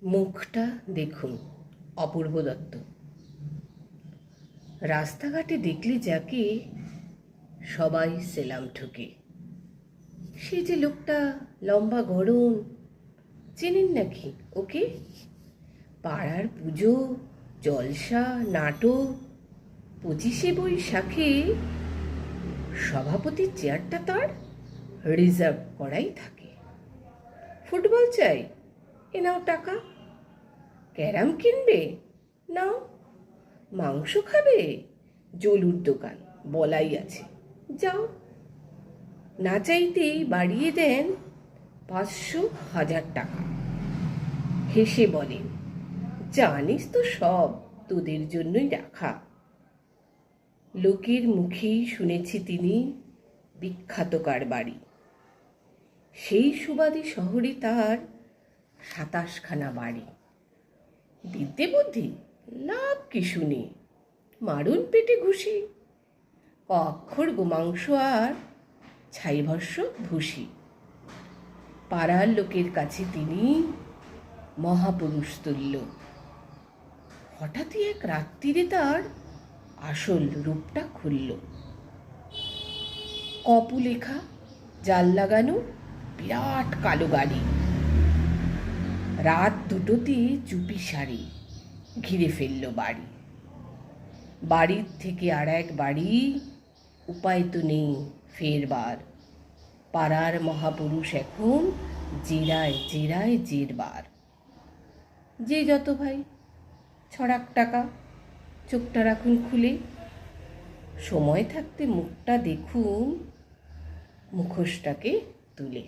মুখটা দেখুন, অপূর্ব দত্ত। রাস্তাঘাটে দেখলে যাকে সবাই সেলাম ঠুকে। সে যে লোকটা লম্বা গড়ন, চেনেন নাকি ওকে? পাড়ার পুজো, জলসা, নাটক, 25শে বৈশাখে সভাপতির চেয়ারটা তার রিজার্ভ করাই থাকে। ফুটবল চাই, এ নাও টাকা। ক্যারাম কিনবে, নাও। মাংস খাবে, জলুর দোকান বলাই আছে, যাও। না চাইতেই বাড়িয়ে দেন 500,000 টাকা। হেসে বলেন, জানিস তো সব তোদের জন্যই রাখা। লোকের মুখেই শুনেছি তিনি বিখ্যাত কারবারি। সেই সুবাদী শহরে তার 27খানা বাড়ি। বিদ্যে বুদ্ধি লাভ কি শুনে, মারুন পেটে ঘুষি। অক্ষর গোমাংস আর ছাইভস্য ভূষি। পাড়ার লোকের কাছে তিনি মহাপুরুষ তুল্য। হঠাৎই এক রাত্রিরে তার আসল রূপটা খুলল। কপু লেখা, জাল লাগানো, বিরাট কালো গাড়ি। রাত 2টোতে চুপি সারি ঘিরে ফেলল বাড়ি। বাড়ির থেকে আর এক বাড়ি, উপায় তো নেই ফেরবার। পাড়ার মহাপুরুষ এখন জেরায় জেরায় জেরবার। যে যত ভাই, ছড়াক টাকা, চোখটা রাখুন খুলে। সময় থাকতে মুখটা দেখুন, মুখোশটাকে তুলে।